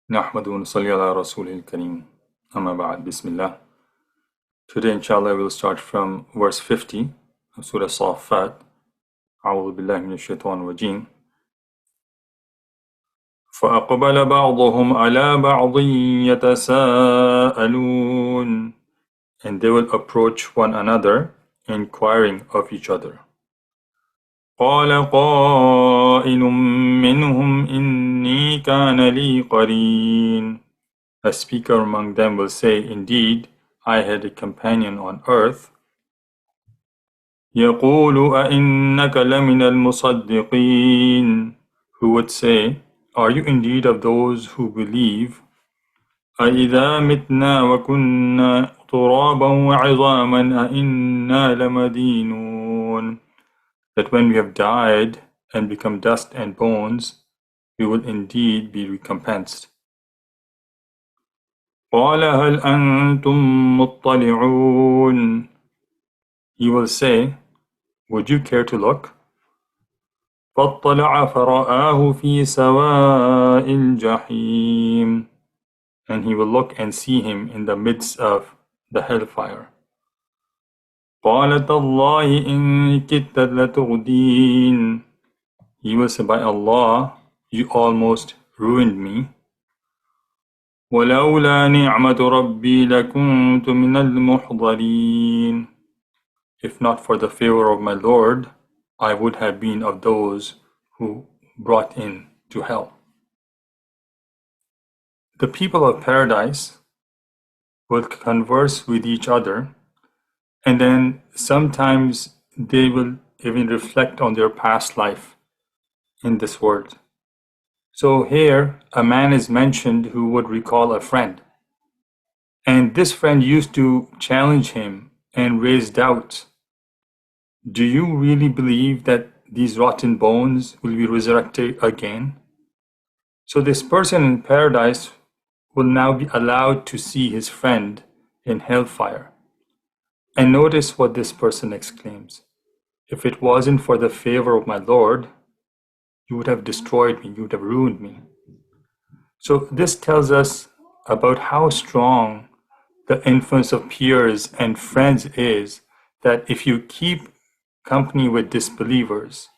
نحمد ونصلي على رسوله الكريم أما بعد بسم الله. Today inshallah we'll start from verse 50 of Surah Saffat. أعوذ بالله من الشيطان الرجيم. فأقبل بعضهم على بعض يتساءلون. And they will approach one another, inquiring of each other. قال قائل منهم إني كان لي قرين. A speaker among them will say, Indeed, I had a companion on earth. يقول أئنك لمن المصدقين. Who would say, Are you indeed of those who believe? أئذا متنا وكنا ترابا وعظاما أئنا لمدينون. That when we have died and become dust and bones, we will indeed be recompensed. قال هل أنتم مطلعون. He will say, Would you care to look? فاطلع فرآه في سواء الجحيم. And he will look and see him in the midst of the hellfire. قال تالله إن كدت لتردين. He will say, By Allah, you almost ruined me. ولولا نعمة ربي لكنت من المحضرين. If not for the favor of my Lord, I would have been of those who brought in to hell. The people of paradise will converse with each other, and then sometimes they will even reflect on their past life in this world. So here, a man is mentioned who would recall a friend. And this friend used to challenge him and raise doubts. Do you really believe that these rotten bones will be resurrected again? So this person in paradise will now be allowed to see his friend in hellfire. And notice what this person exclaims. If it wasn't for the favor of my Lord, you would have destroyed me, you would have ruined me. So this tells us about how strong the influence of peers and friends is, that if you keep company with disbelievers,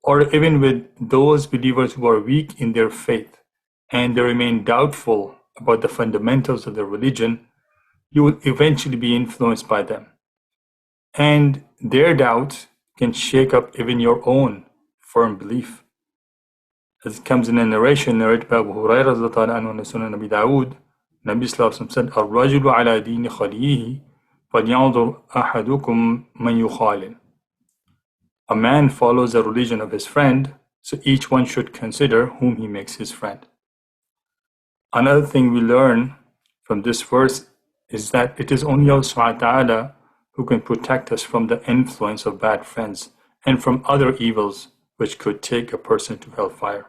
or even with those believers who are weak in their faith, and they remain doubtful about the fundamentals of their religion, you will eventually be influenced by them. And their doubt can shake up even your own firm belief. As it comes in a narration narrated by Abu Hurairah in Sunan Abi Dawood, Nabi Sallallahu Alaihi Wasallam said, الرجل على دين خليه فلينظر أحدكم من يخالل. A man follows the religion of his friend, so each one should consider whom he makes his friend. Another thing we learn from this verse is that it is only Allah Subhanahu wa Ta'ala who can protect us from the influence of bad friends and from other evils which could take a person to hellfire.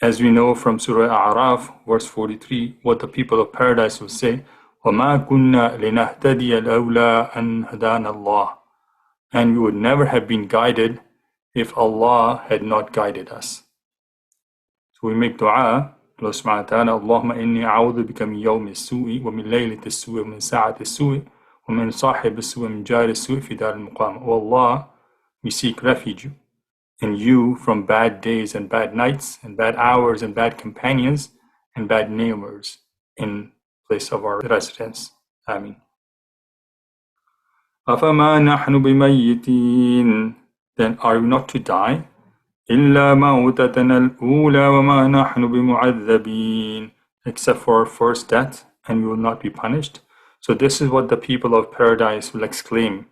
As we know from Surah A'raf, verse 43, what the people of paradise will say, وَمَا كُنَّا لِنَهْتَدِيَ لَوْلَا أَنْ هَدَانَ اللَّهِ. And we would never have been guided if Allah had not guided us. So we make dua, Allah subhanahu wa ta'ala, Allahumma inni a'udhu bika min yawmi as-su'i, wa min laylat as-su'i, wa min sa'at as-su'i, wa min sahib as-su'i, wa min jari as-su'i fi dar al-muqam. O Allah, we seek refuge in you from bad days and bad nights and bad hours and bad companions and bad neighbors in place of our residence. Ameen. أَفَمَا نَحْنُ بِمَيِّتِينَ. Then are we not to die? إِلَّا مَوْتَتَنَا الْأُولَى وَمَا نَحْنُ بِمُعَذَّبِينَ. Except for our first death, and we will not be punished. So this is what the people of paradise will exclaim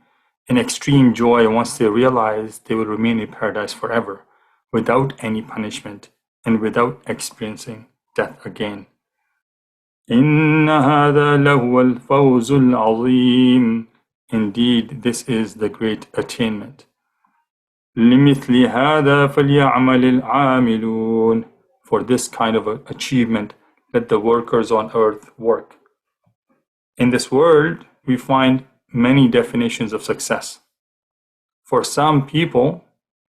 in extreme joy once they realize they will remain in paradise forever, without any punishment and without experiencing death again. إِنَّ هَذَا لَهُوَ الْفَوْزُ الْعَظِيمُ. Indeed, this is the great attainment. لِمِثْلِ هَذَا فَلْيَعْمَلِ الْعَامِلُونَ. For this kind of achievement, let the workers on earth work. In this world, we find many definitions of success. For some people,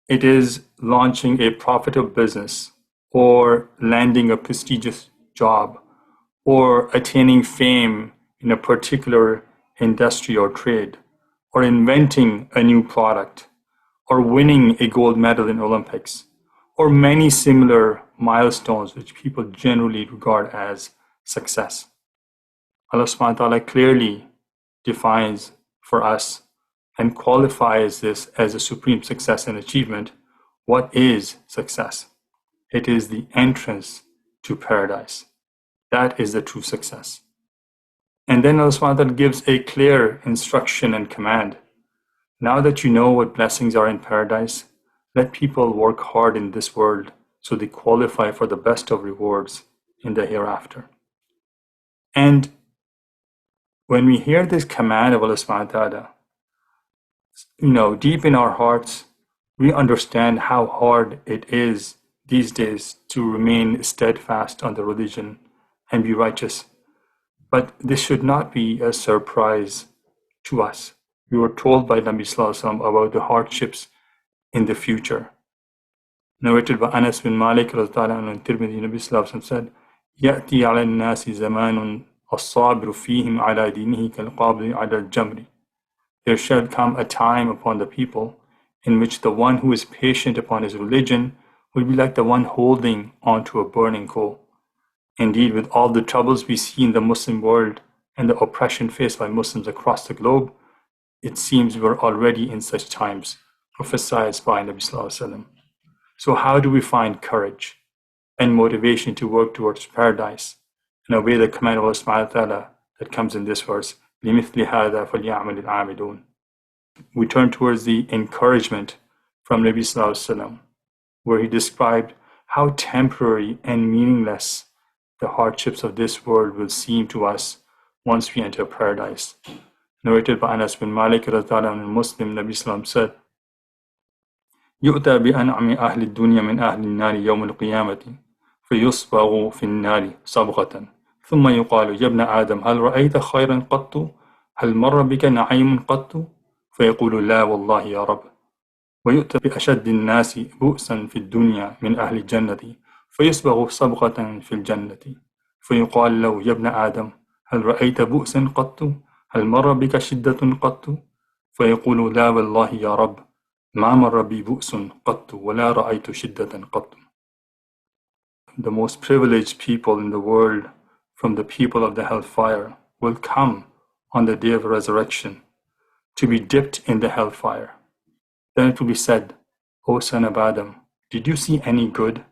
it is launching a profitable business or landing a prestigious job, or attaining fame in a particular industry or trade, or inventing a new product, or winning a gold medal in Olympics, or many similar milestones which people generally regard as success. Allah subhanahu wa ta'ala clearly defines for us and qualifies this as a supreme success and achievement. What is success? It is the entrance to paradise. That is the true success. And then Allah subhanahu wa ta'ala gives a clear instruction and command. Now that you know what blessings are in paradise, let people work hard in this world so they qualify for the best of rewards in the hereafter. And when we hear this command of Allah subhanahu wa ta'ala, deep in our hearts, we understand how hard it is these days to remain steadfast on the religion and be righteous. But this should not be a surprise to us. We were told by Nabi Sallallahu Alaihi Wasallam about the hardships in the future. Narrated by Anas bin Malik radhiyallahu anhu in Tirmidhi, Nabi Sallallahu Alaihi Wasallam said, يأتي على الناس زمان الصابر فيهم على دينه كالقابض على الجمر. There shall come a time upon the people in which the one who is patient upon his religion will be like the one holding onto a burning coal. Indeed, with all the troubles we see in the Muslim world and the oppression faced by Muslims across the globe, it seems we're already in such times, prophesied by Nabi Sallallahu Alaihi Wasallam. So how do we find courage and motivation to work towards paradise and obey the command of Allah subhanahu wa ta'ala that comes in this verse, لِمِثْلِ هَذَا فَلْيَعْمَلِ الْعَامِلُونَ. We turn towards the encouragement from Nabi Sallallahu Alaihi Wasallam, where he described how temporary and meaningless the hardships of this world will seem to us once we enter paradise. Narrated by Anas bin Malik radhiyallahu anhu, Muslim, Nabi Sallam said, يؤتى بأنعم أهل الدنيا من أهل النار يوم القيامة فيصبغ في النار صبغة ثم يقال يا ابن آدم هل رأيت خيرا قط هل مر بك نعيم قط فيقول لا والله يا رب ويؤتى بأشد الناس بؤسا في الدنيا من أهل الجنة فيصبغ صبغة في الجنة فيقال له يا ابن آدم هل رأيت بؤسا قط هل مر بك شدة قط فيقول لا والله يا رب ما مر بي بؤس قط ولا رأيت شدة قط. The most privileged people in the world from the people of the hellfire will come on the day of resurrection to be dipped in the hellfire. Then it will be said, O son of Adam, did you see any good?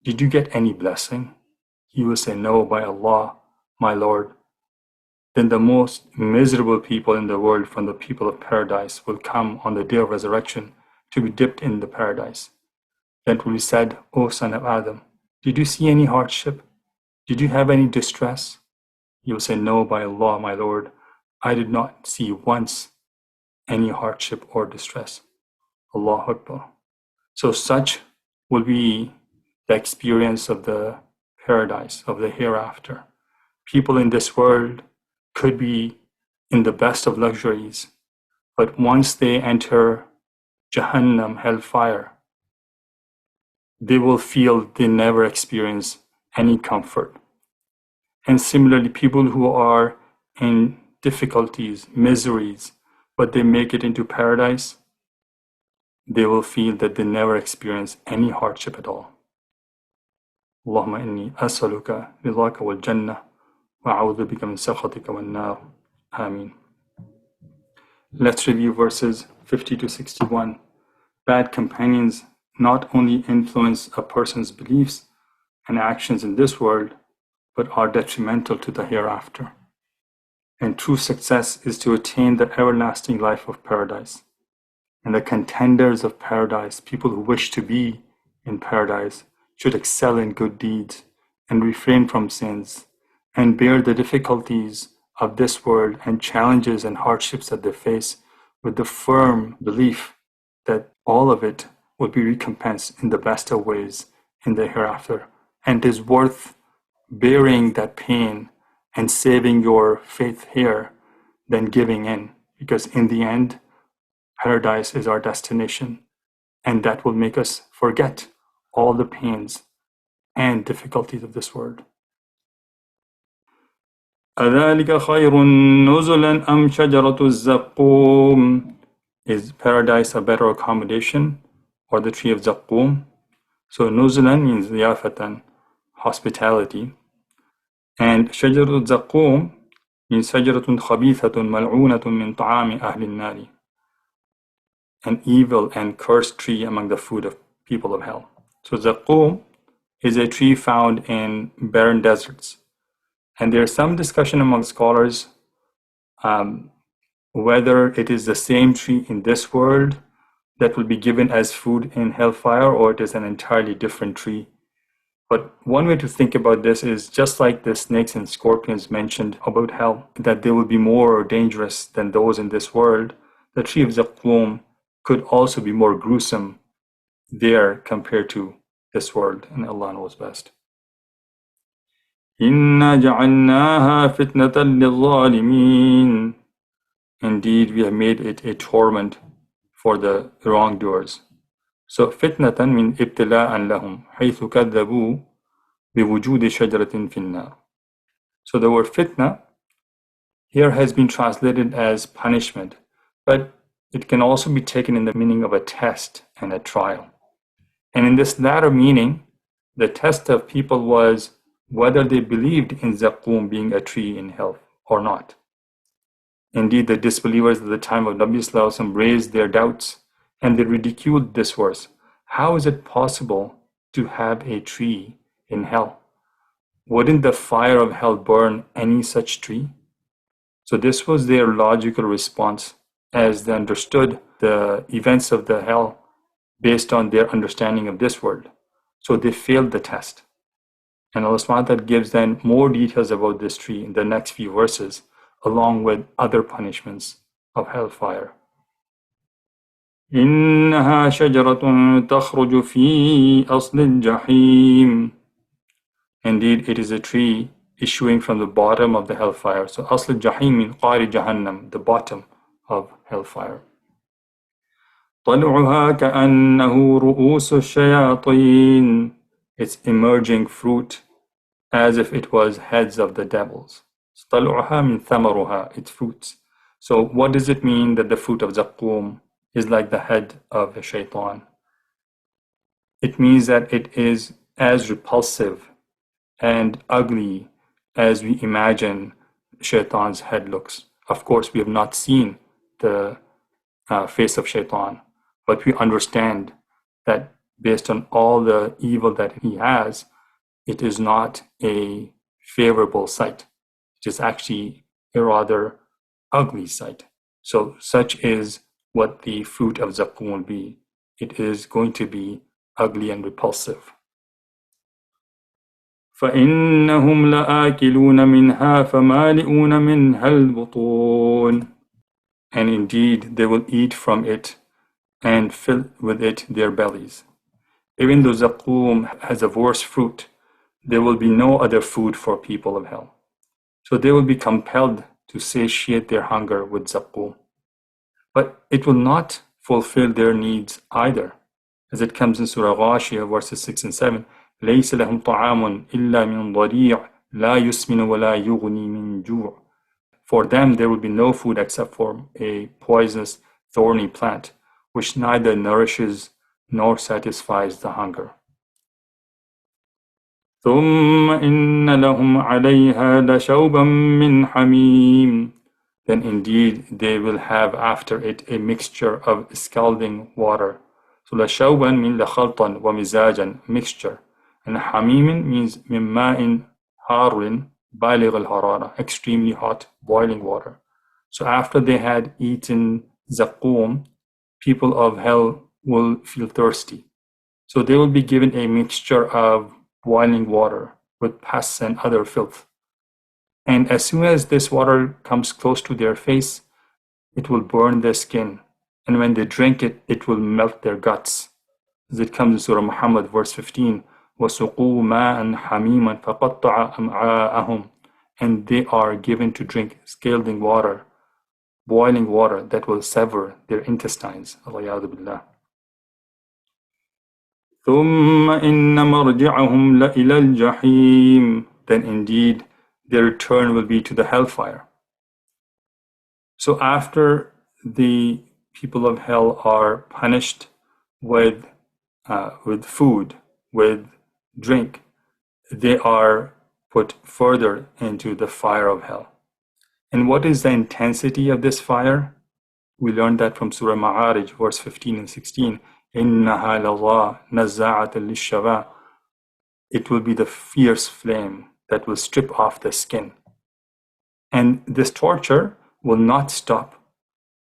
Did you get any blessing? He will say, no, by Allah, my Lord. Then the most miserable people in the world from the people of paradise will come on the day of resurrection to be dipped in the paradise. Then it will be said, O son of Adam, did you see any hardship? Did you have any distress? He will say, no, by Allah, my Lord, I did not see once any hardship or distress. Allahu Akbar. So such will be the experience of the paradise, of the hereafter. People in this world could be in the best of luxuries, but once they enter Jahannam, hellfire, they will feel they never experience any comfort. And similarly, people who are in difficulties, miseries, but they make it into paradise, they will feel that they never experience any hardship at all. Allahumma inni as'aluka ridaka wal jannah وأعوذ بك من سخطك والنار. Ameen. Let's review verses 50 to 61. Bad companions not only influence a person's beliefs and actions in this world, but are detrimental to the hereafter. And true success is to attain the everlasting life of paradise. And the contenders of paradise, people who wish to be in paradise, should excel in good deeds and refrain from sins, and bear the difficulties of this world and challenges and hardships that they face with the firm belief that all of it will be recompensed in the best of ways in the hereafter. And it is worth bearing that pain and saving your faith here than giving in, because in the end, paradise is our destination, and that will make us forget all the pains and difficulties of this world. أذلك خير نزلا أم شجرة الزقوم? Is paradise a better accommodation or the tree of Zaqqum? So nuzulan means ziyafatan, hospitality. And shajarat Zaqqum means shajaratun khabithatun mal'unatun min ta'ami ahli nari, an evil and cursed tree among the food of people of hell. So Zaqqum is a tree found in barren deserts. And there's some discussion among scholars whether it is the same tree in this world that will be given as food in hellfire, or it is an entirely different tree. But one way to think about this is just like the snakes and scorpions mentioned about hell, that they will be more dangerous than those in this world. The tree of Zaqqum could also be more gruesome there compared to this world, and Allah knows best. إِنَّا جَعَلْنَاهَا فِتْنَةً لِلظَّالِمِينَ. Indeed, we have made it a torment for the wrongdoers. So fitnatan min ibtila'an lahum haythu kadhabu biwujudi shajaratin finnar. So the word fitna here has been translated as punishment, but it can also be taken in the meaning of a test and a trial. And in this latter meaning, the test of people was whether they believed in Zaqqum being a tree in hell or not. Indeed, the disbelievers at the time of Nabi Sallallahu Alaihi Wasallam raised their doubts and they ridiculed this verse. How is it possible to have a tree in hell? Wouldn't the fire of hell burn any such tree? So this was their logical response as they understood the events of the hell based on their understanding of this world. So they failed the test. And Allah subhanahu wa ta'ala gives then more details about this tree in the next few verses, along with other punishments of hellfire. إنها شجرة تخرج في أصل الجحيم. Indeed, it is a tree issuing from the bottom of the hellfire. So أصل الجحيم من قعر جهنم, the bottom of hellfire. طلعها كأنه رؤوس الشياطين. Its emerging fruit as if it was heads of the devils. طلعها من ثمرها, its fruits. So what does it mean that the fruit of Zaqqum is like the head of a shaitan? It means that it is as repulsive and ugly as we imagine shaitan's head looks. Of course, we have not seen the face of shaitan, but we understand that based on all the evil that he has, it is not a favorable sight. It is actually a rather ugly sight. So such is what the fruit of Zaqqum will be. It is going to be ugly and repulsive. فَإِنَّهُمْ لَآكِلُونَ مِنْهَا فَمَالِئُونَ مِنْهَا الْبُطُونَ. And indeed they will eat from it and fill with it their bellies. Even though Zaqqum has a worse fruit, there will be no other food for people of hell. So they will be compelled to satiate their hunger with Zaqqum. But it will not fulfill their needs either. As it comes in Surah Ghashiyah, verses 6 and 7, لَيْسَ لَهُمْ طَعَامٌ إِلَّا مِنْ ضَرِيعٍ لَا يُسْمِنُ وَلَا يُغْنِي مِنْ جُوعٍ. For them there will be no food except for a poisonous, thorny plant, which neither nourishes nor satisfies the hunger. ثُمَّ إِنَّ لَهُمْ عَلَيْهَا لَشَوْبًا مِّنْ حَمِيمٍ. Then indeed they will have after it a mixture of scalding water. So لَشَوْبًا means لَخَلْطًا وَمِزَاجًا, mixture. And حَمِيمٍ means مِن مَاءٍ حَارٍ بالغ الحرارة, extremely hot, boiling water. So after they had eaten Zaqqum, people of hell will feel thirsty. So they will be given a mixture of boiling water with pus and other filth. And as soon as this water comes close to their face, it will burn their skin. And when they drink it, it will melt their guts. As it comes in Surah Muhammad, verse 15, وَسُقُوا مَاءً حَمِيمًا فَقَطَّعَ أَمْعَاءَهُمْ. And they are given to drink scalding water, boiling water that will sever their intestines. Al-Iyadu Billah. ثُمَّ إِنَّ مَرْجِعَهُمْ لَإِلَى الْجَحِيمِ. Then indeed their return will be to the hellfire. So after the people of hell are punished with food, with drink, they are put further into the fire of hell. And what is the intensity of this fire? We learned that from Surah Ma'arij, verse 15 and 16. إِنَّهَا لَظَى نَزَّاعَةً لِلشَّوَىٰ. It will be the fierce flame that will strip off the skin. And this torture will not stop.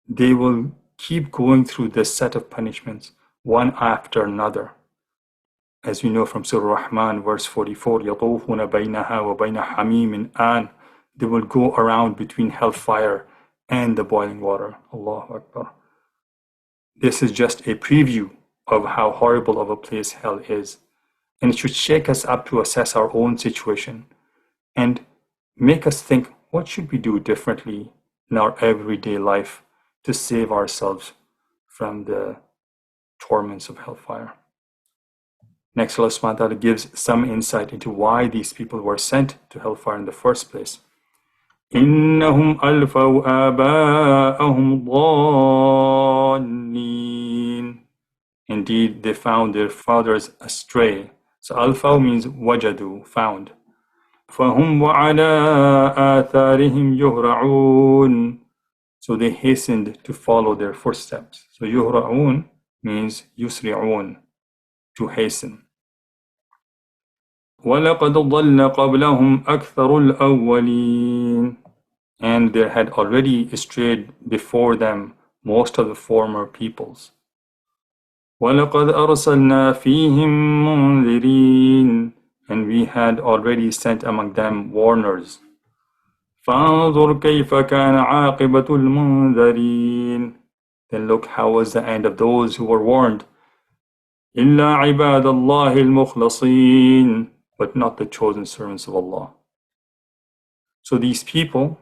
They will keep going through this set of punishments, one after another. As we know from Surah Rahman, verse 44, يَطُوفُونَ بَيْنَهَا وَبَيْنَ حَمِيمٍ آن. They will go around between hellfire and the boiling water. Allahu Akbar. This is just a preview of how horrible of a place hell is. And it should shake us up to assess our own situation and make us think, what should we do differently in our everyday life to save ourselves from the torments of hellfire? Next, Allah subhanahu wa ta'ala gives some insight into why these people were sent to hellfire in the first place. إِنَّهُمْ أَلْفَوْا آبَاءَهُمْ ضَالِّينَ. Indeed, they found their fathers astray. So alfaw means wajadu, found. فَهُمْ وَعَلَىٰ آثَارِهِمْ يُهْرَعُونَ. So they hastened to follow their footsteps. So يُهْرَعُونَ means يُسْرِعُونَ, to hasten. وَلَقَدْ ضَلَّ قَبْلَهُمْ أَكْثَرُ الْأَوَّلِينَ. And there had already strayed before them most of the former peoples. وَلَقَدْ أَرْسَلْنَا فِيهِمْ مُنذِرِينَ. And we had already sent among them warners. فَانظُرْ كَيْفَ كَانَ عَاقِبَةُ الْمُنذَرِينَ. Then look how was the end of those who were warned. إِلَّا عِبَادَ اللَّهِ الْمُخْلَصِينَ. But not the chosen servants of Allah. So these people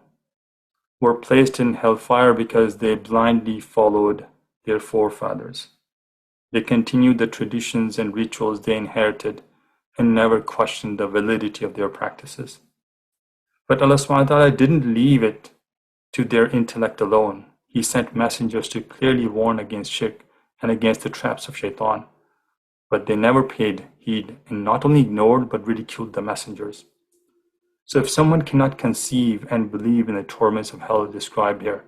were placed in hellfire because they blindly followed their forefathers. They continued the traditions and rituals they inherited and never questioned the validity of their practices. But Allah subhanahu wa ta'ala didn't leave it to their intellect alone. He sent messengers to clearly warn against shirk and against the traps of shaitan. But they never paid heed and not only ignored but ridiculed the messengers. So if someone cannot conceive and believe in the torments of hell described here,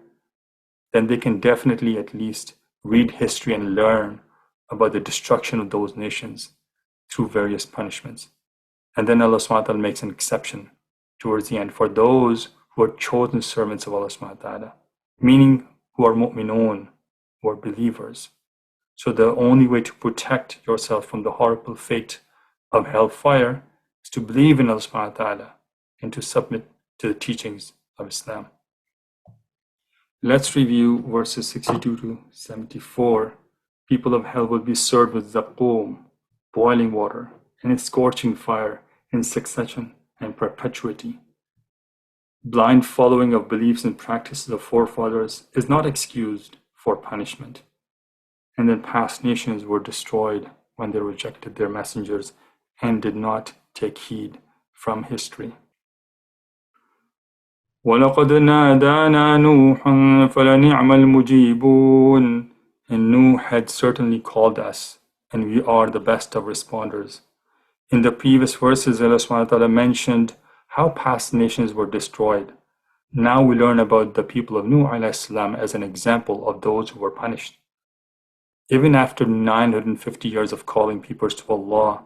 then they can definitely at least read history and learn about the destruction of those nations through various punishments. And then Allah subhanahu wa ta'ala makes an exception towards the end for those who are chosen servants of Allah subhanahu wa ta'ala, meaning who are mu'minun, who are believers. So the only way to protect yourself from the horrible fate of hellfire is to believe in Allah subhanahu wa ta'ala and to submit to the teachings of Islam. Let's review verses 62 to 74. People of hell will be served with zaqum, boiling water, and a scorching fire in succession and perpetuity. Blind following of beliefs and practices of forefathers is not excused for punishment. And then past nations were destroyed when they rejected their messengers and did not take heed from history. وَلَقَدْ نَادَانَا نُوحٌ فَلَنِعْمَ الْمُجِيبُونَ. And Nuh had certainly called us, and we are the best of responders. In the previous verses, Allah subhanahu wa ta'ala mentioned how past nations were destroyed. Now we learn about the people of Nuh alayhi salam as an example of those who were punished. Even after 950 years of calling people to Allah,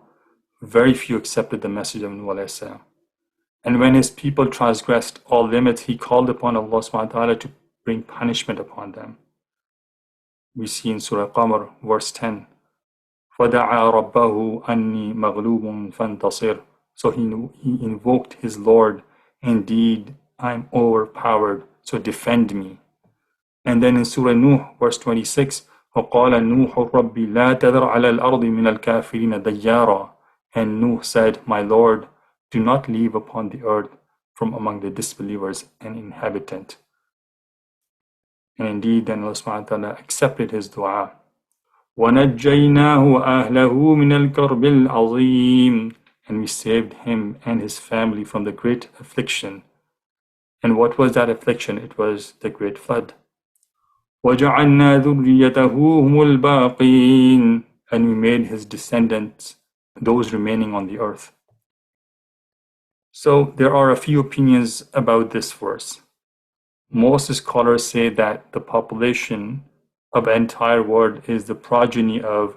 very few accepted the message of Nuh alayhi salam. And when his people transgressed all limits, he called upon Allah subhanahu wa ta'ala to bring punishment upon them. We see in Surah Qamar, verse 10, فَدَعَا رَبَّهُ أَنِّي مَغْلُوبٌ فَانْتَصِرْ. So he invoked his Lord, indeed I am overpowered, so defend me. And then in Surah Nuh, verse 26, وَقَالَ نُوحُ رَبِّ لَا تَذَرْ عَلَى الْأَرْضِ مِنَ الْكَافِرِينَ دَيَّارًا. And Nuh said, my Lord, do not leave upon the earth from among the disbelievers an inhabitant. And indeed, then Allah subhanahu wa ta'ala accepted his dua. وَنَجَّيْنَاهُ وَأَهْلَهُ مِنَ الْكَرْبِ الْعَظِيمِ. and we saved him and his family from the great affliction. And what was that affliction? It was the great flood. وَجَعَلْنَا ذُرِّيَّتَهُ هُمُ الْبَاقِينَ, and we made his descendants those remaining on the earth. So there are a few opinions about this verse. Most scholars say that the population of the entire world is the progeny of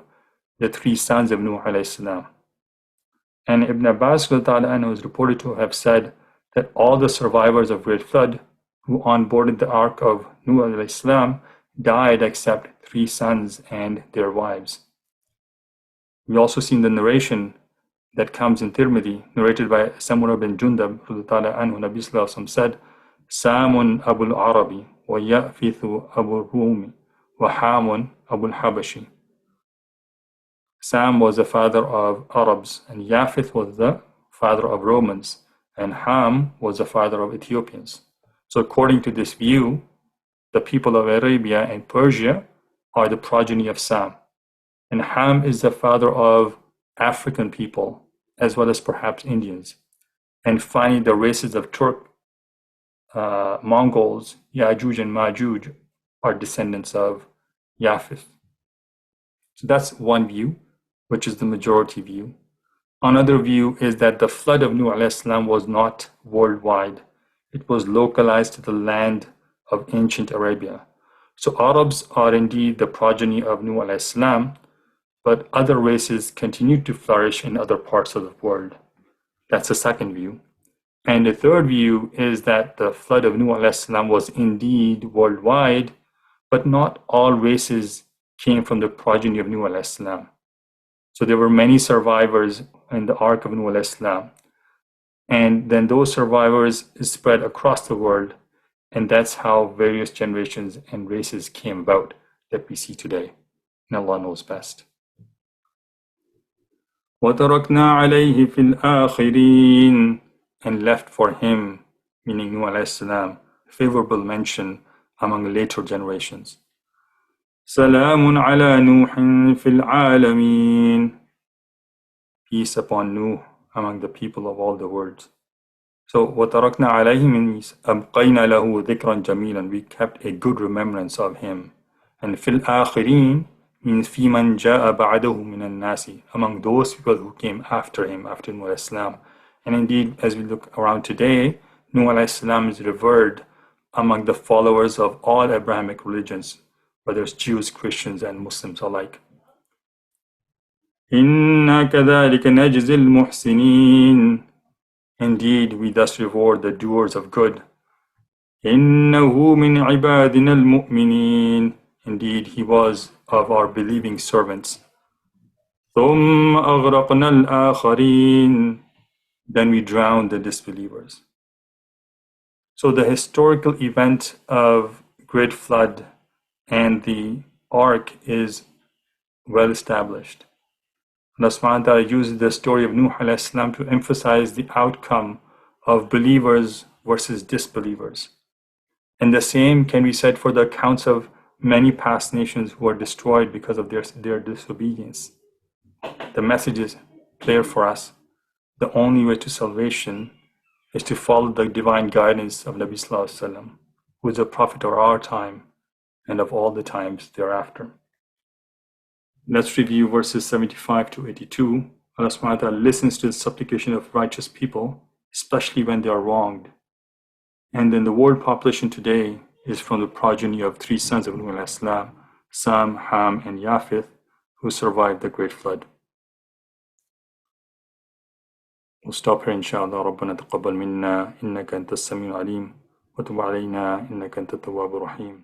the three sons of Nuh alayhi salam. And Ibn Abbas is reported to have said that all the survivors of Great Flood who onboarded the Ark of Nuh alayhi salam died except three sons and their wives. We also see in the narration that comes in Tirmidhi, narrated by Samurah bin Jundab, Nabi Sallallahu said, Samun Abul Arabi, wa Ya'fithu Abu Rumi, wa Hamun Abul Habashi. Sam was the father of Arabs, and Yafith was the father of Romans, and Ham was the father of Ethiopians. So according to this view, the people of Arabia and Persia are the progeny of Sam. And Ham is the father of African people, as well as perhaps Indians. And finally, the races of Turk, Mongols, Ya'juj and Ma'juj are descendants of Yafith. So that's one view, which is the majority view. Another view is that the flood of Nuh alayhi salam was not worldwide. It was localized to the land of ancient Arabia. So Arabs are indeed the progeny of Nuh alayhi salam, but other races continued to flourish in other parts of the world. That's the second view. And the third view is that the flood of Nuh alayhi salam was indeed worldwide, but not all races came from the progeny of Nuh alayhi salam. So there were many survivors in the Ark of Nuh alayhi salam. And then those survivors spread across the world. And that's how various generations and races came about that we see today. And Allah knows best. وَتَرَكْنَا عَلَيْهِ فِي الْآخِرِينَ, and left for him, meaning Nuh alayhi salam, favorable mention among later generations. سَلَامٌ عَلَى نُوحٍ فِي الْعَالَمِينَ, peace upon Nuh among the people of all the worlds. So وَتَرَكْنَا عَلَيْهِ means أَبْقَيْنَا لَهُ ذِكْرًا جَمِيلًا, we kept a good remembrance of him. And فِي الْآخِرِينَ means فِي مَنْ جَاءَ بَعْدَهُ مِنَ النَّاسِ, among those people who came after him, after Nuh alayhi salam. And indeed, as we look around today, Nuh alayhi salam is revered among the followers of all Abrahamic religions, whether it's Jews, Christians, and Muslims alike. إِنَّا كَذَلِكَ نَجْزِي الْمُحْسِنِينَ, indeed, we thus reward the doers of good. إِنَّهُ مِنْ عِبَادِنَا الْمُؤْمِنِينَ, indeed, he was of our believing servants. ثُمَّ أَغْرَقْنَا الْآخَرِينَ, then we drowned the disbelievers. So the historical event of Great Flood and the Ark is well established. Allah subhanahu wa ta'ala uses the story of Nuh alayhi salam to emphasize the outcome of believers versus disbelievers. And the same can be said for the accounts of many past nations who were destroyed because of their disobedience. The message is clear for us. The only way to salvation is to follow the divine guidance of Nabi Sallallahu Alaihi Wasallam, who is a prophet of our time and of all the times thereafter. Let's review verses 75 to 82. Allah subhanahu wa ta'ala listens to the supplication of righteous people, especially when they are wronged. And then the world population today is from the progeny of three sons of Nuh alayhi salam, Sam, Ham, and Yafith, who survived the great flood. We'll stop here inshallah. ربنا تقبل منا إنك أنت السميع العليم وتب علينا إنك أنت التواب الرحيم.